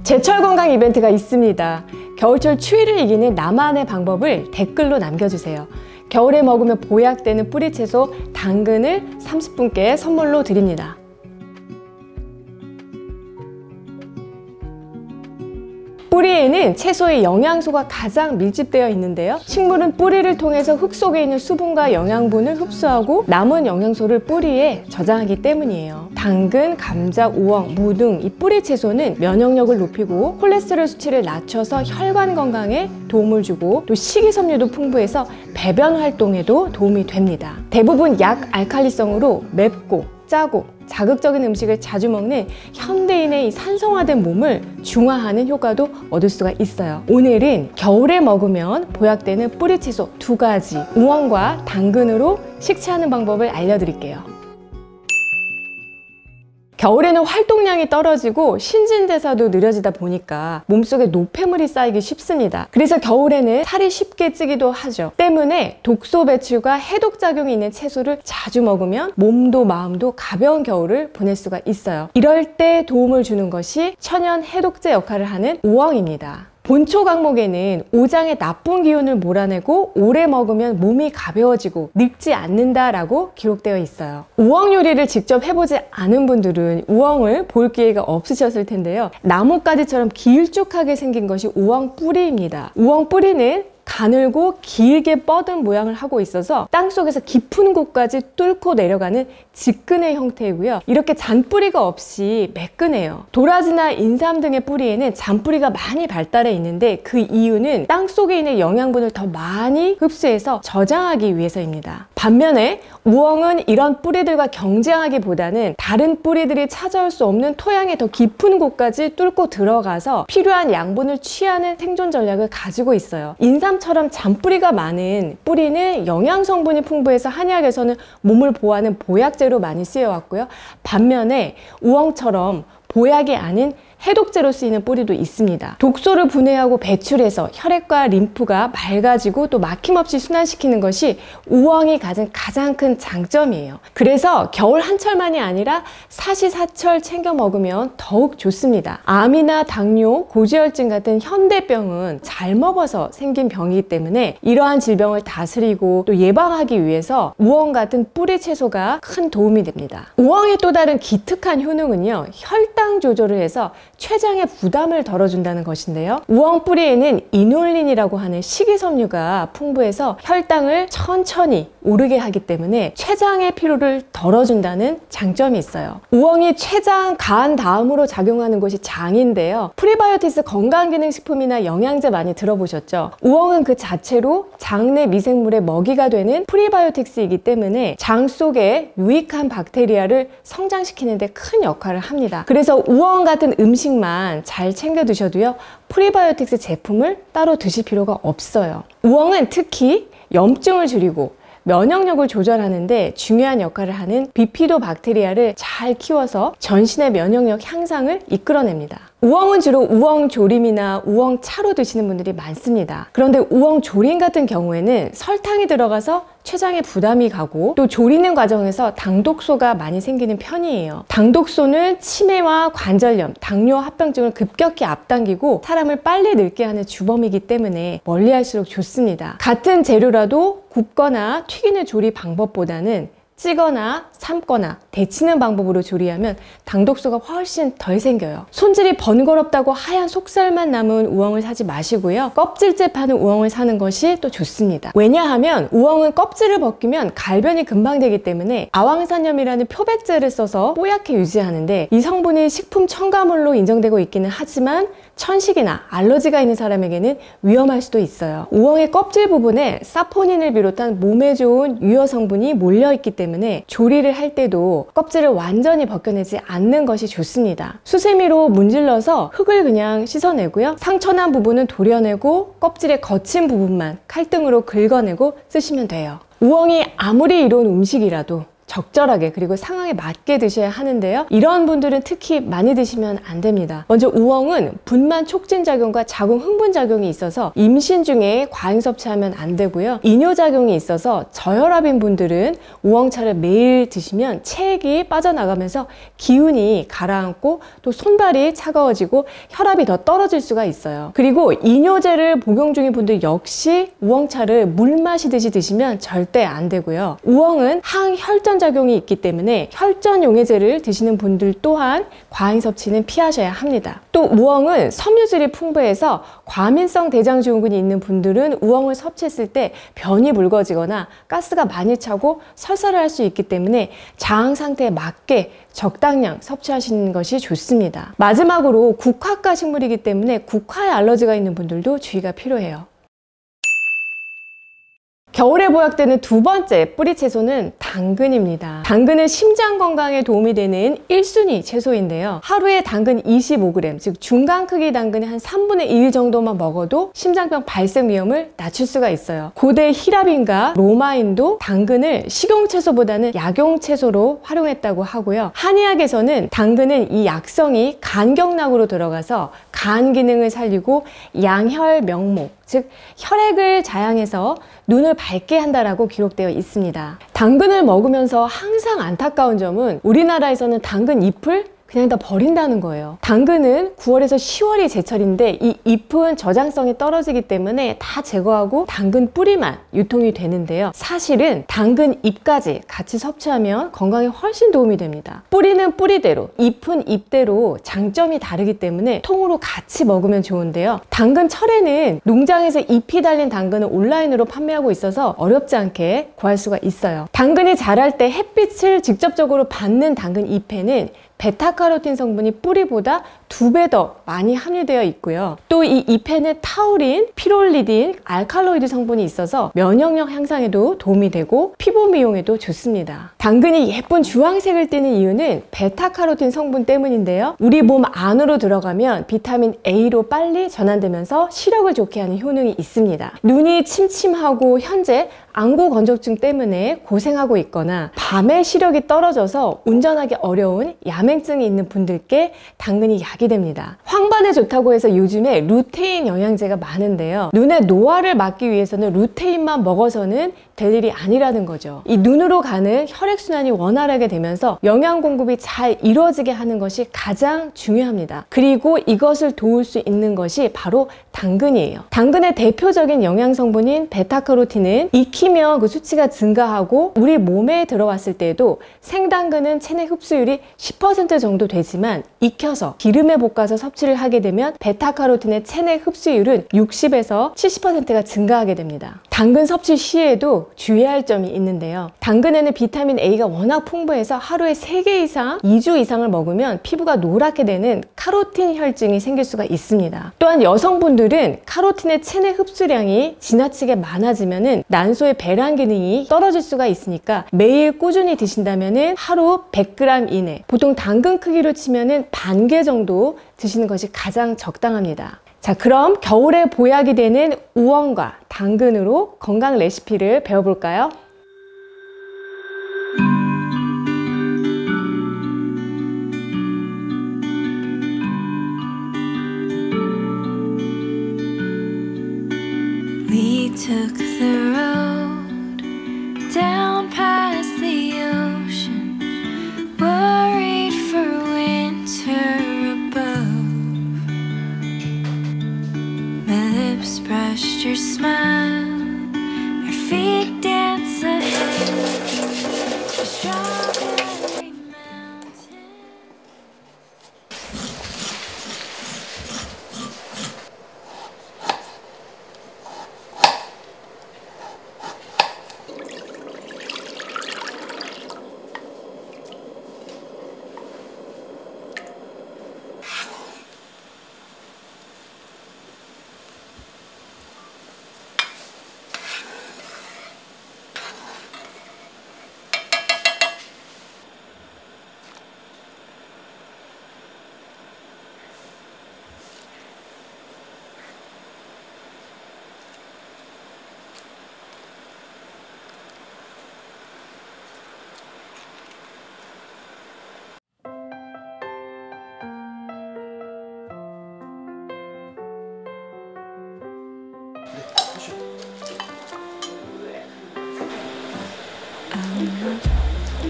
제철 건강 이벤트가 있습니다. 겨울철 추위를 이기는 나만의 방법을 댓글로 남겨주세요. 겨울에 먹으면 보약되는 뿌리채소 당근을 30분께 선물로 드립니다. 뿌리에는 채소의 영양소가 가장 밀집되어 있는데요. 식물은 뿌리를 통해서 흙 속에 있는 수분과 영양분을 흡수하고 남은 영양소를 뿌리에 저장하기 때문이에요. 당근, 감자, 우엉, 무 등 이 뿌리 채소는 면역력을 높이고 콜레스테롤 수치를 낮춰서 혈관 건강에 도움을 주고 또 식이섬유도 풍부해서 배변 활동에도 도움이 됩니다. 대부분 약알칼리성으로 맵고 짜고 자극적인 음식을 자주 먹는 현대인의 이 산성화된 몸을 중화하는 효과도 얻을 수가 있어요. 오늘은 겨울에 먹으면 보약되는 뿌리채소 2가지, 우엉과 당근으로 식사하는 방법을 알려드릴게요. 겨울에는 활동량이 떨어지고 신진대사도 느려지다 보니까 몸속에 노폐물이 쌓이기 쉽습니다. 그래서 겨울에는 살이 쉽게 찌기도 하죠. 때문에 독소 배출과 해독작용이 있는 채소를 자주 먹으면 몸도 마음도 가벼운 겨울을 보낼 수가 있어요. 이럴 때 도움을 주는 것이 천연 해독제 역할을 하는 우엉입니다. 본초 강목에는 오장의 나쁜 기운을 몰아내고 오래 먹으면 몸이 가벼워지고 늙지 않는다라고 기록되어 있어요. 우엉 요리를 직접 해보지 않은 분들은 우엉을 볼 기회가 없으셨을 텐데요. 나뭇가지처럼 길쭉하게 생긴 것이 우엉 뿌리입니다. 우엉 뿌리는 가늘고 길게 뻗은 모양을 하고 있어서 땅속에서 깊은 곳까지 뚫고 내려가는 직근의 형태이고요. 이렇게 잔뿌리가 없이 매끈해요. 도라지나 인삼 등의 뿌리에는 잔뿌리가 많이 발달해 있는데 그 이유는 땅속에 있는 영양분을 더 많이 흡수해서 저장하기 위해서입니다. 반면에 우엉은 이런 뿌리들과 경쟁하기보다는 다른 뿌리들이 찾아올 수 없는 토양의 더 깊은 곳까지 뚫고 들어가서 필요한 양분을 취하는 생존 전략을 가지고 있어요. 인삼처럼 잔뿌리가 많은 뿌리는 영양 성분이 풍부해서 한의학에서는 몸을 보호하는 보약제로 많이 쓰여왔고요. 반면에 우엉처럼 보약이 아닌 해독제로 쓰이는 뿌리도 있습니다. 독소를 분해하고 배출해서 혈액과 림프가 맑아지고 또 막힘없이 순환시키는 것이 우엉이 가진 가장 큰 장점이에요. 그래서 겨울 한철만이 아니라 사시사철 챙겨 먹으면 더욱 좋습니다. 암이나 당뇨, 고지혈증 같은 현대병은 잘 먹어서 생긴 병이기 때문에 이러한 질병을 다스리고 또 예방하기 위해서 우엉 같은 뿌리 채소가 큰 도움이 됩니다. 우엉의 또 다른 기특한 효능은요, 혈당 조절을 해서 췌장의 부담을 덜어준다는 것인데요. 우엉 뿌리에는 이놀린이라고 하는 식이섬유가 풍부해서 혈당을 천천히 오르게 하기 때문에 췌장의 피로를 덜어준다는 장점이 있어요. 우엉이 췌장, 간 다음으로 작용하는 곳이 장인데요. 프리바이오틱스 건강기능식품이나 영양제 많이 들어보셨죠? 우엉은 그 자체로 장내 미생물의 먹이가 되는 프리바이오틱스이기 때문에 장 속에 유익한 박테리아를 성장시키는 데 큰 역할을 합니다. 그래서 우엉 같은 음식만 잘 챙겨 드셔도요, 프리바이오틱스 제품을 따로 드실 필요가 없어요. 우엉은 특히 염증을 줄이고 면역력을 조절하는데 중요한 역할을 하는 비피도 박테리아를 잘 키워서 전신의 면역력 향상을 이끌어냅니다. 우엉은 주로 우엉 조림이나 우엉 차로 드시는 분들이 많습니다. 그런데 우엉 조림 같은 경우에는 설탕이 들어가서 췌장에 부담이 가고 또 조리는 과정에서 당독소가 많이 생기는 편이에요. 당독소는 치매와 관절염, 당뇨, 합병증을 급격히 앞당기고 사람을 빨리 늙게 하는 주범이기 때문에 멀리할수록 좋습니다. 같은 재료라도 굽거나 튀기는 조리 방법보다는 찌거나 삶거나 데치는 방법으로 조리하면 당독소가 훨씬 덜 생겨요. 손질이 번거롭다고 하얀 속살만 남은 우엉을 사지 마시고요. 껍질째 파는 우엉을 사는 것이 또 좋습니다. 왜냐하면 우엉은 껍질을 벗기면 갈변이 금방 되기 때문에 아왕산염이라는 표백제를 써서 뽀얗게 유지하는데 이 성분이 식품 첨가물로 인정되고 있기는 하지만 천식이나 알러지가 있는 사람에게는 위험할 수도 있어요. 우엉의 껍질 부분에 사포닌을 비롯한 몸에 좋은 유효 성분이 몰려있기 때문에 조리를 할 때도 껍질을 완전히 벗겨내지 않는 것이 좋습니다. 수세미로 문질러서 흙을 그냥 씻어내고요. 상처난 부분은 도려내고 껍질의 거친 부분만 칼등으로 긁어내고 쓰시면 돼요. 우엉이 아무리 이로운 음식이라도 적절하게 그리고 상황에 맞게 드셔야 하는데요. 이런 분들은 특히 많이 드시면 안 됩니다. 먼저 우엉은 분만 촉진 작용과 자궁 흥분 작용이 있어서 임신 중에 과잉 섭취하면 안 되고요. 이뇨 작용이 있어서 저혈압인 분들은 우엉차를 매일 드시면 체액이 빠져나가면서 기운이 가라앉고 또 손발이 차가워지고 혈압이 더 떨어질 수가 있어요. 그리고 이뇨제를 복용 중인 분들 역시 우엉차를 물 마시듯이 드시면 절대 안 되고요. 우엉은 항혈전 작용이 있기 때문에 혈전 용해제를 드시는 분들 또한 과잉 섭취는 피하셔야 합니다. 또 우엉은 섬유질이 풍부해서 과민성 대장증후군이 있는 분들은 우엉을 섭취했을 때 변이 묽어지거나 가스가 많이 차고 설사를 할 수 있기 때문에 장항 상태에 맞게 적당량 섭취하시는 것이 좋습니다. 마지막으로 국화과 식물이기 때문에 국화에 알러지가 있는 분들도 주의가 필요해요. 겨울에 보약되는 두 번째 뿌리 채소는 당근입니다. 당근은 심장 건강에 도움이 되는 1순위 채소인데요. 하루에 당근 25g, 즉 중간 크기 당근의 한 3분의 1 정도만 먹어도 심장병 발생 위험을 낮출 수가 있어요. 고대 히라빈과 로마인도 당근을 식용채소보다는 약용채소로 활용했다고 하고요. 한의학에서는 당근은 이 약성이 간경락으로 들어가서 간 기능을 살리고 양혈명목, 즉 혈액을 자양해서 눈을 밝게 한다라고 기록되어 있습니다. 당근을 먹으면서 항상 안타까운 점은 우리나라에서는 당근 잎을 그냥 다 버린다는 거예요. 당근은 9월에서 10월이 제철인데 이 잎은 저장성이 떨어지기 때문에 다 제거하고 당근 뿌리만 유통이 되는데요. 사실은 당근 잎까지 같이 섭취하면 건강에 훨씬 도움이 됩니다. 뿌리는 뿌리대로, 잎은 잎대로 장점이 다르기 때문에 통으로 같이 먹으면 좋은데요. 당근 철에는 농장에서 잎이 달린 당근을 온라인으로 판매하고 있어서 어렵지 않게 구할 수가 있어요. 당근이 자랄 때 햇빛을 직접적으로 받는 당근 잎에는 베타카로틴 성분이 뿌리보다 2배 더 많이 함유되어 있고요. 또 이 잎에는 타우린, 피롤리딘, 알칼로이드 성분이 있어서 면역력 향상에도 도움이 되고 피부 미용에도 좋습니다. 당근이 예쁜 주황색을 띠는 이유는 베타카로틴 성분 때문인데요. 우리 몸 안으로 들어가면 비타민 A로 빨리 전환되면서 시력을 좋게 하는 효능이 있습니다. 눈이 침침하고 현재 안구 건조증 때문에 고생하고 있거나 밤에 시력이 떨어져서 운전하기 어려운 야맹증이 있는 분들께 당근이 약이 됩니다. 황반에 좋다고 해서 요즘에 루테인 영양제가 많은데요. 눈의 노화를 막기 위해서는 루테인만 먹어서는 될 일이 아니라는 거죠. 이 눈으로 가는 혈액순환이 원활하게 되면서 영양 공급이 잘 이루어지게 하는 것이 가장 중요합니다. 그리고 이것을 도울 수 있는 것이 바로 당근이에요. 당근의 대표적인 영양 성분인 베타카로틴은 익히면 그 수치가 증가하고 우리 몸에 들어왔을 때에도 생당근은 체내 흡수율이 10% 정도 되지만 익혀서 기름에 볶아서 섭취를 하게 되면 베타카로틴의 체내 흡수율은 60에서 70%가 증가하게 됩니다. 당근 섭취 시에도 주의할 점이 있는데요. 당근에는 비타민 A가 워낙 풍부해서 하루에 3개 이상, 2주 이상을 먹으면 피부가 노랗게 되는 카로틴 혈증이 생길 수가 있습니다. 또한 여성분들은 카로틴의 체내 흡수량이 지나치게 많아지면 난소의 배란 기능이 떨어질 수가 있으니까 매일 꾸준히 드신다면 하루 100g 이내, 보통 당근 크기로 치면 반 개 정도 드시는 것이 가장 적당합니다. 자, 그럼 겨울에 보약이 되는 우엉과 당근으로 건강 레시피를 배워볼까요? We took the road down past the ocean, worried for winter above. My lips brushed your smile, our feet dance ahead to Strawberry Mountain.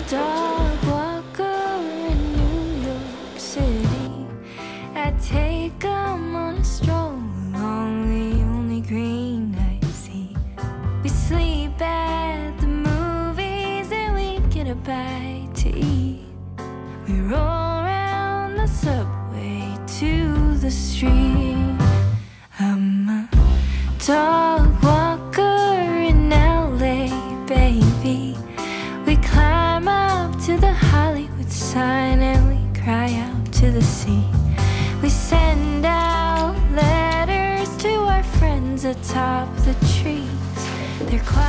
Dog walker in New York City. I take 'em on a stroll along the only green I see. We sleep at the movies and we get a bite to eat. We roll around the subway to the street. I'm a dog walker in LA, baby. We climb up to the Hollywood sign and we cry out to the sea. We send out letters to our friends atop the trees. They're quiet.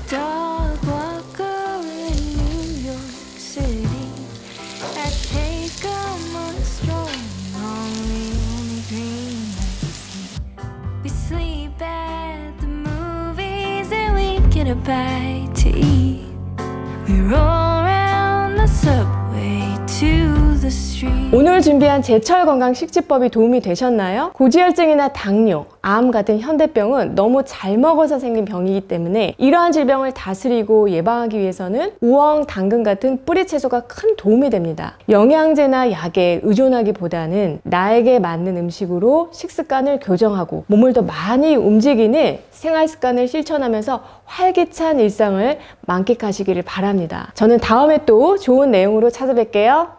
Dog walker in New York City. I take 'em on a stroll along the only green I see. We sleep at the movies and we get a bite to eat. We roll around the subway to the street. 오늘 준비한 제철 건강 식지법이 도움이 되셨나요? 고지혈증이나 당뇨, 암 같은 현대병은 너무 잘 먹어서 생긴 병이기 때문에 이러한 질병을 다스리고 예방하기 위해서는 우엉, 당근 같은 뿌리채소가 큰 도움이 됩니다. 영양제나 약에 의존하기보다는 나에게 맞는 음식으로 식습관을 교정하고 몸을 더 많이 움직이는 생활습관을 실천하면서 활기찬 일상을 만끽하시기를 바랍니다. 저는 다음에 또 좋은 내용으로 찾아뵐게요.